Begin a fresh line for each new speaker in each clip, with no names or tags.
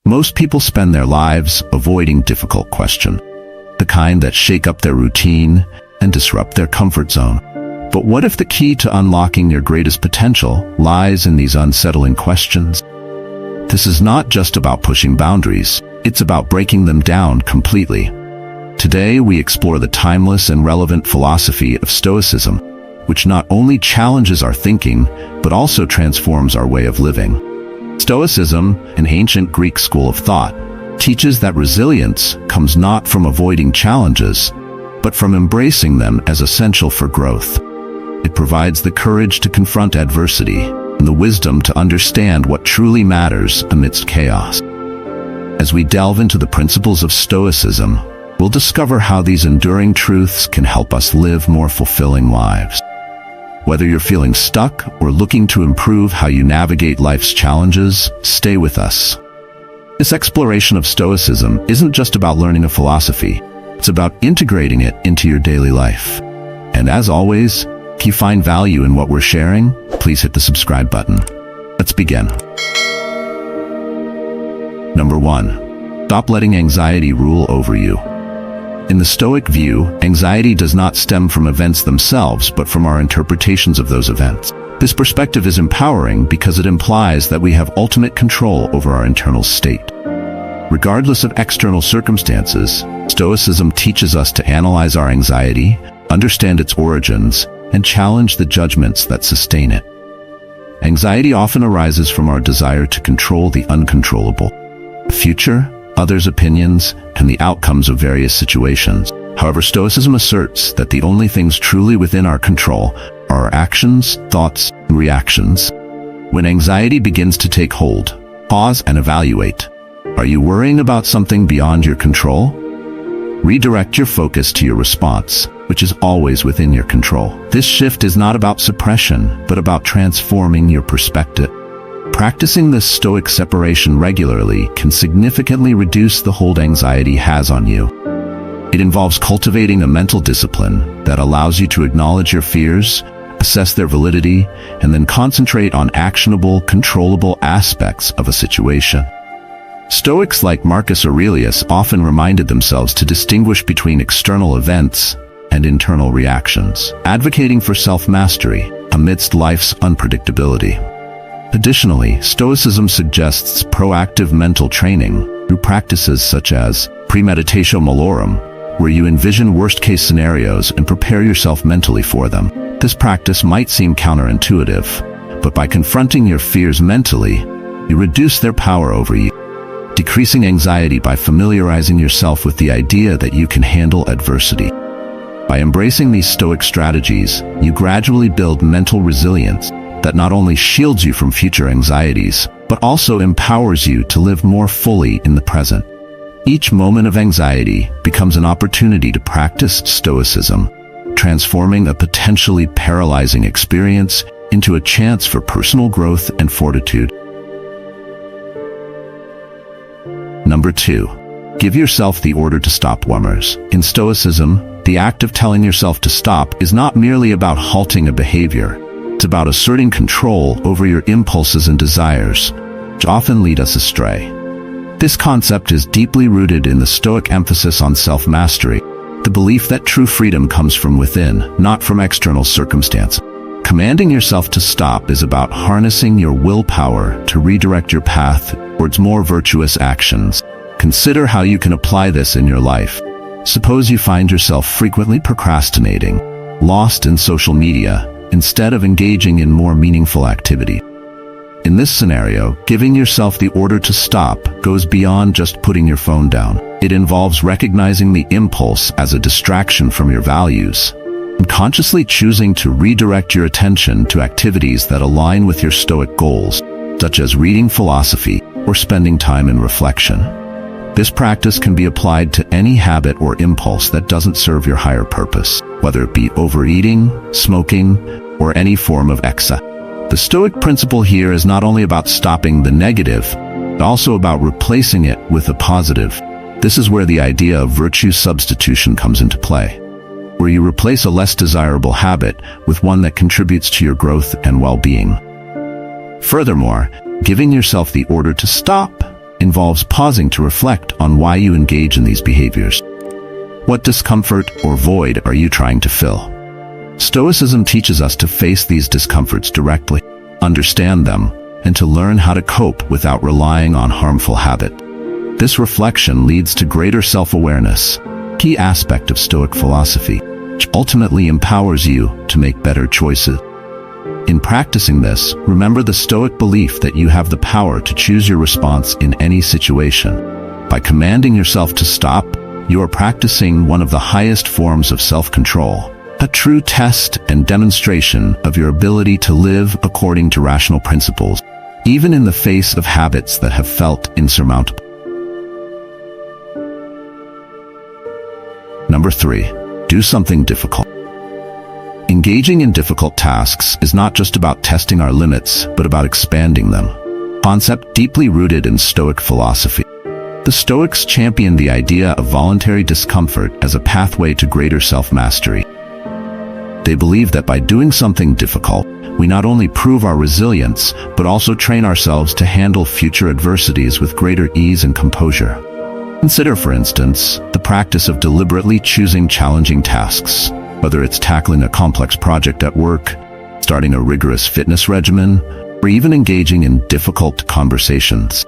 Most people spend their lives avoiding difficult questions, the kind that shake up their routine and disrupt their comfort zone. But what if the key to unlocking your greatest potential lies in these unsettling questions? This is not just about pushing boundaries, it's about breaking them down completely. Today we explore the timeless and relevant philosophy of Stoicism, which not only challenges our thinking, but also transforms our way of living. Stoicism, an ancient Greek school of thought, teaches that resilience comes not from avoiding challenges, but from embracing them as essential for growth. It provides the courage to confront adversity and the wisdom to understand what truly matters amidst chaos. As we delve into the principles of Stoicism, we'll discover how these enduring truths can help us live more fulfilling lives. Whether you're feeling stuck or looking to improve how you navigate life's challenges, stay with us. This exploration of Stoicism isn't just about learning a philosophy, it's about integrating it into your daily life. And as always, if you find value in what we're sharing, please hit the subscribe button. Let's begin. Number 1. Stop letting anxiety rule over you. In the Stoic view, anxiety does not stem from events themselves, but from our interpretations of those events. This perspective is empowering because it implies that we have ultimate control over our internal state. Regardless of external circumstances, Stoicism teaches us to analyze our anxiety, understand its origins, and challenge the judgments that sustain it. Anxiety often arises from our desire to control the uncontrollable, the future, others' opinions, and the outcomes of various situations. However, Stoicism asserts that the only things truly within our control are our actions, thoughts, and reactions. When anxiety begins to take hold, pause and evaluate. Are you worrying about something beyond your control? Redirect your focus to your response, which is always within your control. This shift is not about suppression, but about transforming your perspective. Practicing this Stoic separation regularly can significantly reduce the hold anxiety has on you. It involves cultivating a mental discipline that allows you to acknowledge your fears, assess their validity, and then concentrate on actionable, controllable aspects of a situation. Stoics like Marcus Aurelius often reminded themselves to distinguish between external events and internal reactions, advocating for self-mastery amidst life's unpredictability. Additionally, Stoicism suggests proactive mental training through practices such as premeditatio malorum, where you envision worst-case scenarios and prepare yourself mentally for them. This practice might seem counterintuitive, but by confronting your fears mentally, you reduce their power over you, decreasing anxiety by familiarizing yourself with the idea that you can handle adversity. By embracing these Stoic strategies, you gradually build mental resilience that not only shields you from future anxieties, but also empowers you to live more fully in the present. Each moment of anxiety becomes an opportunity to practice Stoicism, transforming a potentially paralyzing experience into a chance for personal growth and fortitude. Number 2. Give yourself the order to stop. In Stoicism, the act of telling yourself to stop is not merely about halting a behavior. It's about asserting control over your impulses and desires, which often lead us astray. This concept is deeply rooted in the Stoic emphasis on self-mastery, the belief that true freedom comes from within, not from external circumstances. Commanding yourself to stop is about harnessing your willpower to redirect your path towards more virtuous actions. Consider how you can apply this in your life. Suppose you find yourself frequently procrastinating, lost in social media, instead of engaging in more meaningful activity. In this scenario, giving yourself the order to stop goes beyond just putting your phone down. It involves recognizing the impulse as a distraction from your values and consciously choosing to redirect your attention to activities that align with your Stoic goals, such as reading philosophy or spending time in reflection. This practice can be applied to any habit or impulse that doesn't serve your higher purpose, whether it be overeating, smoking, or any form of excess. The Stoic principle here is not only about stopping the negative, but also about replacing it with a positive. This is where the idea of virtue substitution comes into play, where you replace a less desirable habit with one that contributes to your growth and well-being. Furthermore, giving yourself the order to stop involves pausing to reflect on why you engage in these behaviors. What discomfort or void are you trying to fill? Stoicism teaches us to face these discomforts directly, understand them, and to learn how to cope without relying on harmful habit. This reflection leads to greater self-awareness, a key aspect of Stoic philosophy, which ultimately empowers you to make better choices. In practicing this, remember the Stoic belief that you have the power to choose your response in any situation. By commanding yourself to stop, you are practicing one of the highest forms of self-control, a true test and demonstration of your ability to live according to rational principles, even in the face of habits that have felt insurmountable. Number 3. Do something difficult. Engaging in difficult tasks is not just about testing our limits, but about expanding them. A concept deeply rooted in Stoic philosophy. The Stoics champion the idea of voluntary discomfort as a pathway to greater self-mastery. They believe that by doing something difficult, we not only prove our resilience, but also train ourselves to handle future adversities with greater ease and composure. Consider, for instance, the practice of deliberately choosing challenging tasks, whether it's tackling a complex project at work, starting a rigorous fitness regimen, or even engaging in difficult conversations.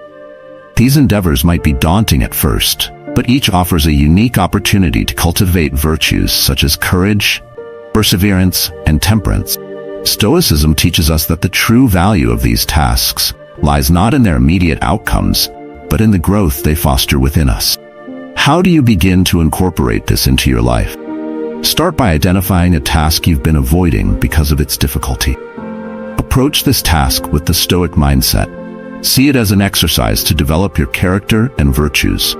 These endeavors might be daunting at first, but each offers a unique opportunity to cultivate virtues such as courage, perseverance, and temperance. Stoicism teaches us that the true value of these tasks lies not in their immediate outcomes, but in the growth they foster within us. How do you begin to incorporate this into your life? Start by identifying a task you've been avoiding because of its difficulty. Approach this task with the Stoic mindset. See it as an exercise to develop your character and virtues.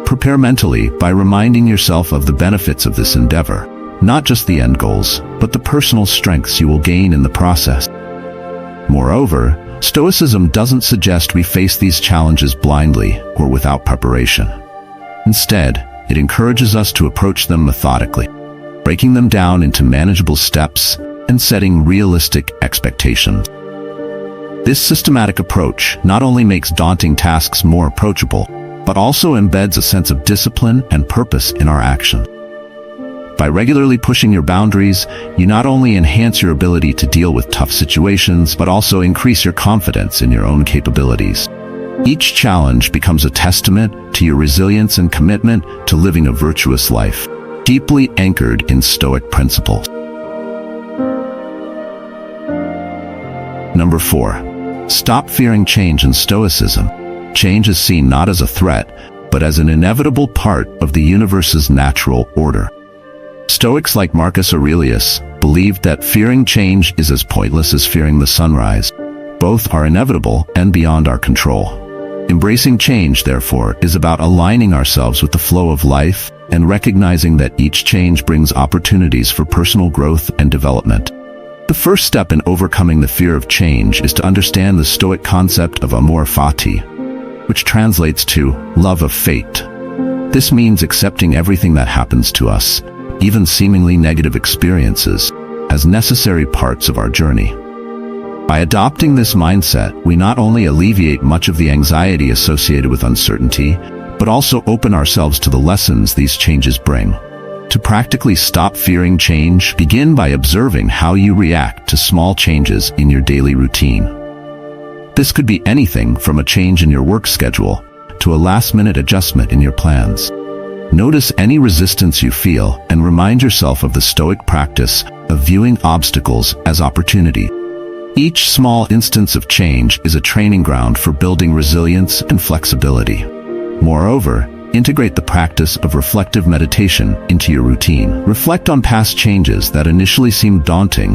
Prepare mentally by reminding yourself of the benefits of this endeavor, not just the end goals, but the personal strengths you will gain in the process. Moreover, Stoicism doesn't suggest we face these challenges blindly or without preparation. Instead, it encourages us to approach them methodically, breaking them down into manageable steps and setting realistic expectations. This systematic approach not only makes daunting tasks more approachable, but also embeds a sense of discipline and purpose in our action. By regularly pushing your boundaries, you not only enhance your ability to deal with tough situations, but also increase your confidence in your own capabilities. Each challenge becomes a testament to your resilience and commitment to living a virtuous life, deeply anchored in Stoic principles. Number 4. Stop fearing change in Stoicism. Change is seen not as a threat, but as an inevitable part of the universe's natural order. Stoics like Marcus Aurelius believed that fearing change is as pointless as fearing the sunrise. Both are inevitable and beyond our control. Embracing change, therefore, is about aligning ourselves with the flow of life and recognizing that each change brings opportunities for personal growth and development. The first step in overcoming the fear of change is to understand the Stoic concept of amor fati, which translates to love of fate. This means accepting everything that happens to us, even seemingly negative experiences, as necessary parts of our journey. By adopting this mindset, we not only alleviate much of the anxiety associated with uncertainty, but also open ourselves to the lessons these changes bring. To practically stop fearing change, begin by observing how you react to small changes in your daily routine. This could be anything from a change in your work schedule to a last-minute adjustment in your plans. Notice any resistance you feel and remind yourself of the Stoic practice of viewing obstacles as opportunity. Each small instance of change is a training ground for building resilience and flexibility. Moreover, integrate the practice of reflective meditation into your routine. Reflect on past changes that initially seemed daunting,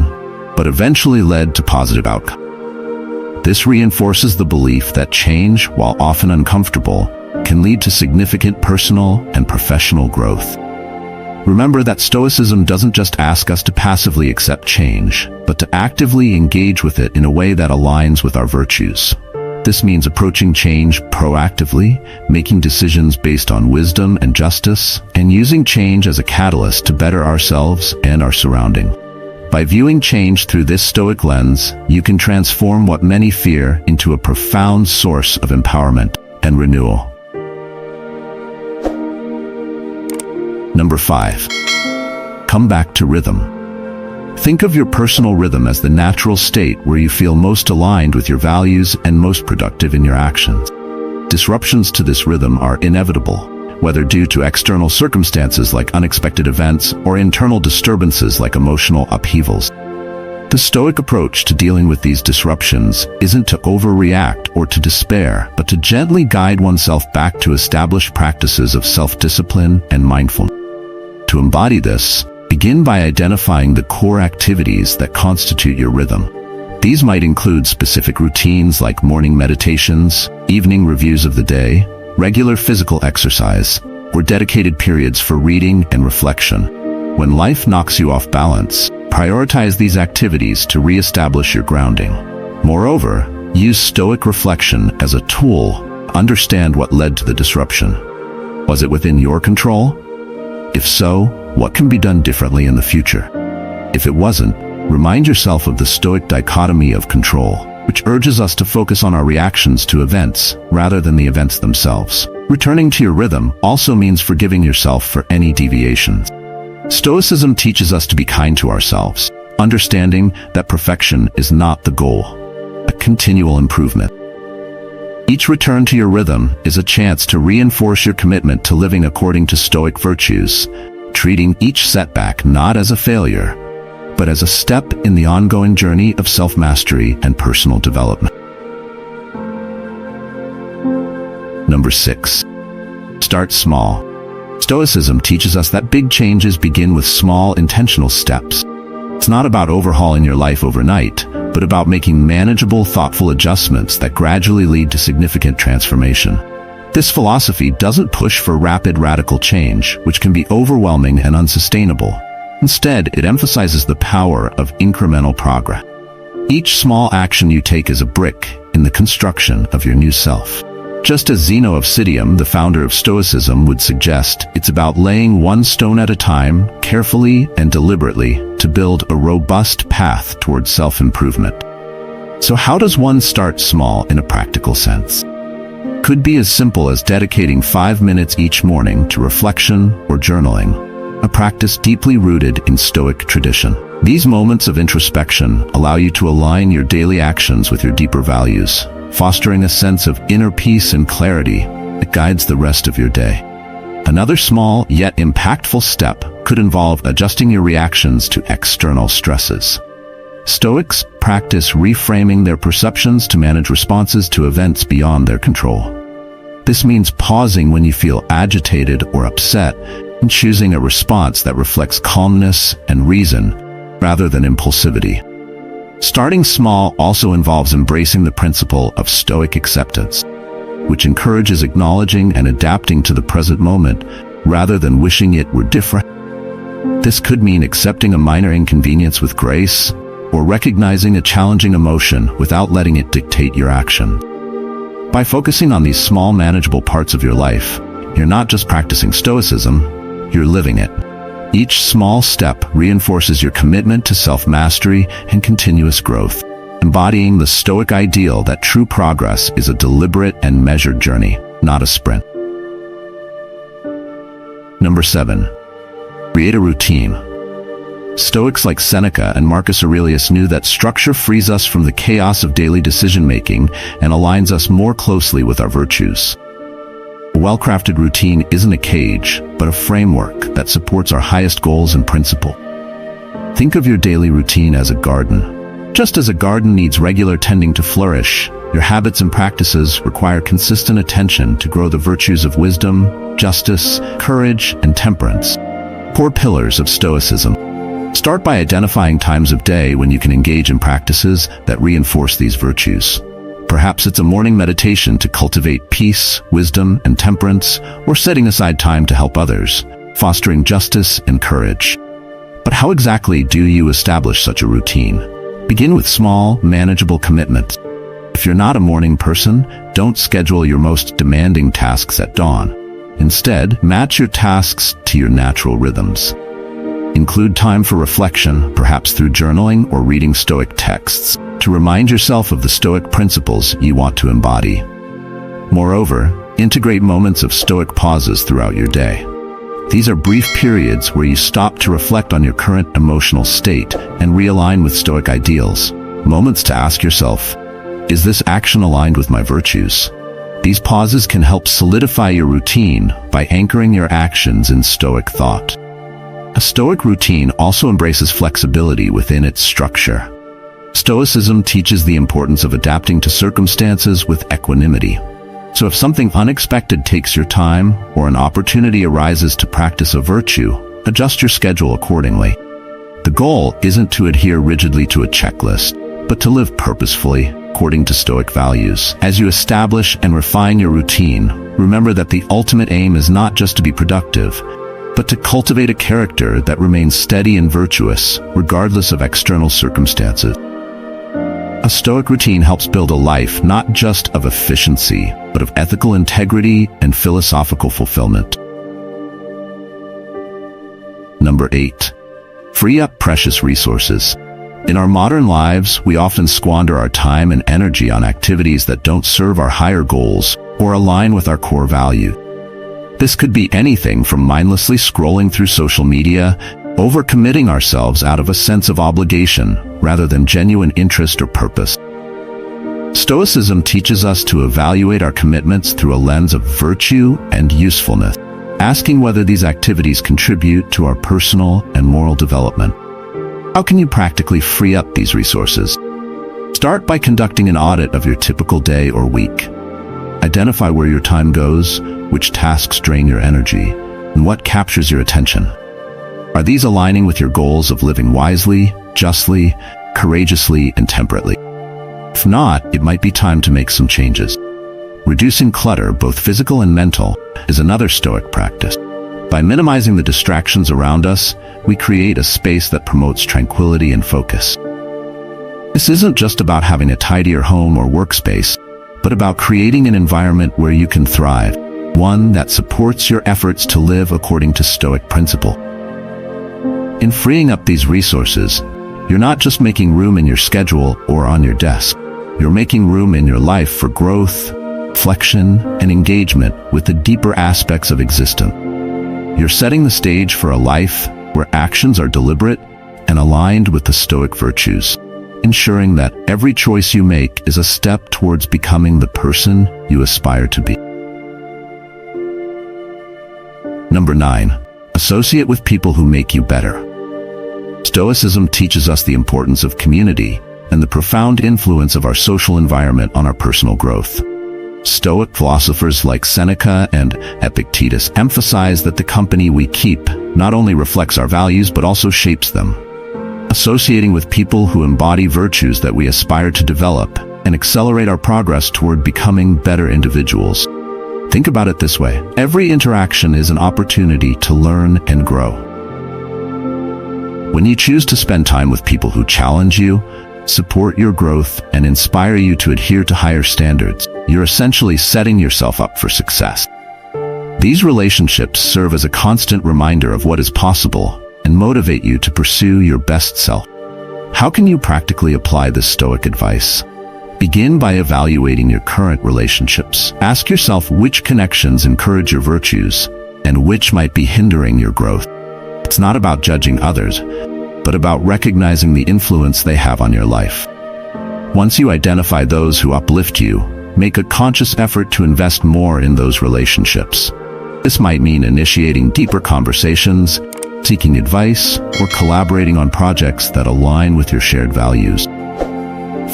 but eventually led to positive outcomes. This reinforces the belief that change, while often uncomfortable, can lead to significant personal and professional growth. Remember that Stoicism doesn't just ask us to passively accept change, but to actively engage with it in a way that aligns with our virtues. This means approaching change proactively, making decisions based on wisdom and justice, and using change as a catalyst to better ourselves and our surroundings. By viewing change through this Stoic lens, you can transform what many fear into a profound source of empowerment and renewal. Number 5. Come back to rhythm. Think of your personal rhythm as the natural state where you feel most aligned with your values and most productive in your actions. Disruptions to this rhythm are inevitable, whether due to external circumstances like unexpected events or internal disturbances like emotional upheavals. The Stoic approach to dealing with these disruptions isn't to overreact or to despair, but to gently guide oneself back to established practices of self-discipline and mindfulness. To embody this, begin by identifying the core activities that constitute your rhythm. These might include specific routines like morning meditations, evening reviews of the day, regular physical exercise, or dedicated periods for reading and reflection. When life knocks you off balance, prioritize these activities to re-establish your grounding. Moreover, use Stoic reflection as a tool to understand what led to the disruption. Was it within your control? If so, what can be done differently in the future? If it wasn't, remind yourself of the Stoic dichotomy of control, which urges us to focus on our reactions to events rather than the events themselves. Returning to your rhythm also means forgiving yourself for any deviations. Stoicism teaches us to be kind to ourselves, understanding that perfection is not the goal, a continual improvement. Each return to your rhythm is a chance to reinforce your commitment to living according to Stoic virtues, treating each setback not as a failure, but as a step in the ongoing journey of self-mastery and personal development. Number 6. Start small. Stoicism teaches us that big changes begin with small, intentional steps. It's not about overhauling your life overnight, but about making manageable, thoughtful adjustments that gradually lead to significant transformation. This philosophy doesn't push for rapid, radical change, which can be overwhelming and unsustainable. Instead, it emphasizes the power of incremental progress. Each small action you take is a brick in the construction of your new self. Just as Zeno of Citium, the founder of Stoicism, would suggest, it's about laying one stone at a time, carefully and deliberately, to build a robust path towards self-improvement. So how does one start small in a practical sense? Could be as simple as dedicating 5 minutes each morning to reflection or journaling, a practice deeply rooted in Stoic tradition. These moments of introspection allow you to align your daily actions with your deeper values, fostering a sense of inner peace and clarity that guides the rest of your day. Another small yet impactful step could involve adjusting your reactions to external stresses. Stoics practice reframing their perceptions to manage responses to events beyond their control. This means pausing when you feel agitated or upset and choosing a response that reflects calmness and reason rather than impulsivity. Starting small also involves embracing the principle of Stoic acceptance, which encourages acknowledging and adapting to the present moment rather than wishing it were different. This could mean accepting a minor inconvenience with grace, or recognizing a challenging emotion without letting it dictate your action. By focusing on these small, manageable parts of your life, you're not just practicing Stoicism, you're living it. Each small step reinforces your commitment to self-mastery and continuous growth, embodying the Stoic ideal that true progress is a deliberate and measured journey, not a sprint. Number 7. Create a routine. Stoics like Seneca and Marcus Aurelius knew that structure frees us from the chaos of daily decision-making and aligns us more closely with our virtues. A well-crafted routine isn't a cage, but a framework that supports our highest goals and principles. Think of your daily routine as a garden. Just as a garden needs regular tending to flourish, your habits and practices require consistent attention to grow the virtues of wisdom, justice, courage, and temperance, core pillars of Stoicism. Start by identifying times of day when you can engage in practices that reinforce these virtues. Perhaps it's a morning meditation to cultivate peace, wisdom, and temperance, or setting aside time to help others, fostering justice and courage. But how exactly do you establish such a routine? Begin with small, manageable commitments. If you're not a morning person, don't schedule your most demanding tasks at dawn. Instead, match your tasks to your natural rhythms. Include time for reflection, perhaps through journaling or reading Stoic texts, to remind yourself of the Stoic principles you want to embody. Moreover, integrate moments of Stoic pauses throughout your day. These are brief periods where you stop to reflect on your current emotional state and realign with Stoic ideals. Moments to ask yourself, is this action aligned with my virtues? These pauses can help solidify your routine by anchoring your actions in Stoic thought. A Stoic routine also embraces flexibility within its structure. Stoicism teaches the importance of adapting to circumstances with equanimity. So if something unexpected takes your time or an opportunity arises to practice a virtue, adjust your schedule accordingly. The goal isn't to adhere rigidly to a checklist, but to live purposefully according to Stoic values. As you establish and refine your routine, remember that the ultimate aim is not just to be productive, but to cultivate a character that remains steady and virtuous, regardless of external circumstances. A Stoic routine helps build a life not just of efficiency, but of ethical integrity and philosophical fulfillment. Number 8. Free up precious resources. In our modern lives, we often squander our time and energy on activities that don't serve our higher goals or align with our core value. This could be anything from mindlessly scrolling through social media, overcommitting ourselves out of a sense of obligation rather than genuine interest or purpose. Stoicism teaches us to evaluate our commitments through a lens of virtue and usefulness, asking whether these activities contribute to our personal and moral development. How can you practically free up these resources? Start by conducting an audit of your typical day or week. Identify where your time goes, which tasks drain your energy, and what captures your attention. Are these aligning with your goals of living wisely, justly, courageously, and temperately? If not, it might be time to make some changes. Reducing clutter, both physical and mental, is another Stoic practice. By minimizing the distractions around us, we create a space that promotes tranquility and focus. This isn't just about having a tidier home or workspace, but about creating an environment where you can thrive, one that supports your efforts to live according to Stoic principle. In freeing up these resources, you're not just making room in your schedule or on your desk. You're making room in your life for growth, reflection, and engagement with the deeper aspects of existence. You're setting the stage for a life where actions are deliberate and aligned with the Stoic virtues, ensuring that every choice you make is a step towards becoming the person you aspire to be. Number 9. Associate with people who make you better. Stoicism teaches us the importance of community and the profound influence of our social environment on our personal growth. Stoic philosophers like Seneca and Epictetus emphasize that the company we keep not only reflects our values but also shapes them. Associating with people who embody virtues that we aspire to develop and accelerate our progress toward becoming better individuals. Think about it this way: every interaction is an opportunity to learn and grow. When you choose to spend time with people who challenge you, support your growth, and inspire you to adhere to higher standards, you're essentially setting yourself up for success. These relationships serve as a constant reminder of what is possible and motivate you to pursue your best self. How can you practically apply this Stoic advice? Begin by evaluating your current relationships. Ask yourself which connections encourage your virtues and which might be hindering your growth. It's not about judging others, but about recognizing the influence they have on your life. Once you identify those who uplift you, make a conscious effort to invest more in those relationships. This might mean initiating deeper conversations, seeking advice, or collaborating on projects that align with your shared values.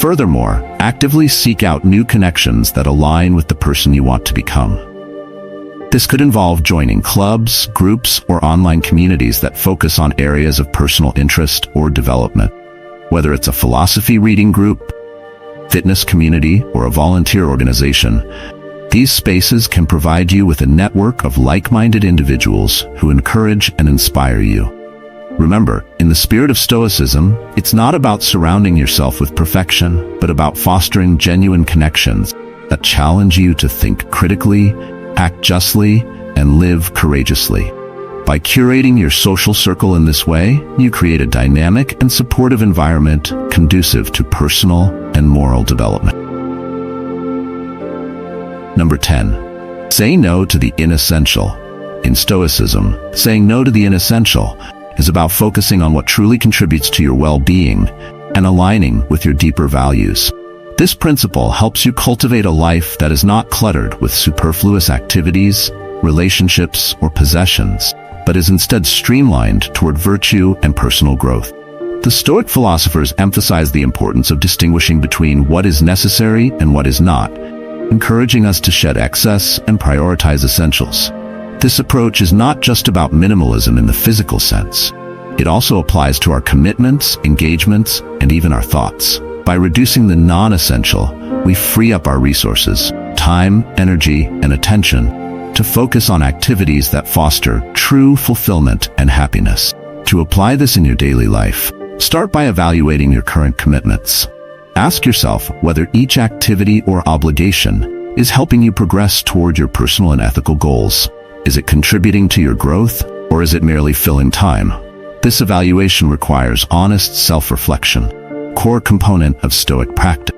Furthermore, actively seek out new connections that align with the person you want to become. This could involve joining clubs, groups, or online communities that focus on areas of personal interest or development. Whether it's a philosophy reading group, fitness community, or a volunteer organization, these spaces can provide you with a network of like-minded individuals who encourage and inspire you. Remember, in the spirit of Stoicism, it's not about surrounding yourself with perfection, but about fostering genuine connections that challenge you to think critically, act justly, and live courageously. By curating your social circle in this way, you create a dynamic and supportive environment conducive to personal and moral development. Number 10. Say no to the inessential. In Stoicism, saying no to the inessential is about focusing on what truly contributes to your well-being and aligning with your deeper values. This principle helps you cultivate a life that is not cluttered with superfluous activities, relationships, or possessions, but is instead streamlined toward virtue and personal growth. The Stoic philosophers emphasize the importance of distinguishing between what is necessary and what is not, encouraging us to shed excess and prioritize essentials. This approach is not just about minimalism in the physical sense. It also applies to our commitments, engagements, and even our thoughts. By reducing the non-essential, we free up our resources, time, energy, and attention to focus on activities that foster true fulfillment and happiness. To apply this in your daily life, start by evaluating your current commitments. Ask yourself whether each activity or obligation is helping you progress toward your personal and ethical goals. Is it contributing to your growth, or is it merely filling time? This evaluation requires honest self-reflection, core component of Stoic practice.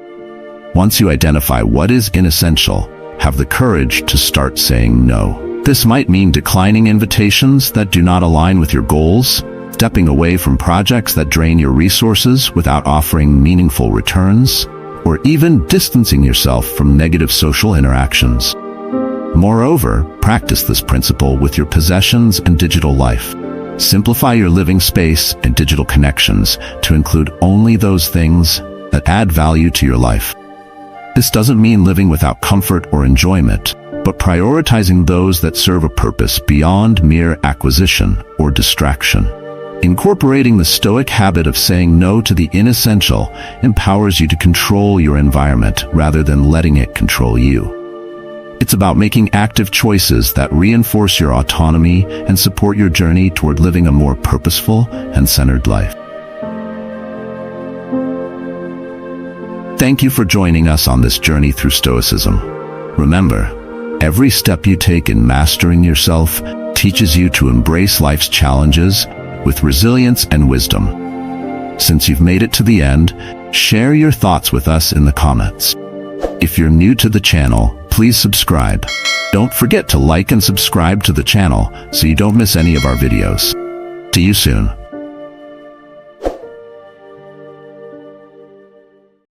Once you identify what is inessential, have the courage to start saying no. This might mean declining invitations that do not align with your goals, stepping away from projects that drain your resources without offering meaningful returns, or even distancing yourself from negative social interactions. Moreover, practice this principle with your possessions and digital life. Simplify your living space and digital connections to include only those things that add value to your life. This doesn't mean living without comfort or enjoyment, but prioritizing those that serve a purpose beyond mere acquisition or distraction. Incorporating the Stoic habit of saying no to the inessential empowers you to control your environment rather than letting it control you. It's about making active choices that reinforce your autonomy and support your journey toward living a more purposeful and centered life. Thank you for joining us on this journey through Stoicism. Remember, every step you take in mastering yourself teaches you to embrace life's challenges with resilience and wisdom. Since you've made it to the end, share your thoughts with us in the comments. If you're new to the channel, please subscribe. Don't forget to like and subscribe to the channel so you don't miss any of our videos. See you soon.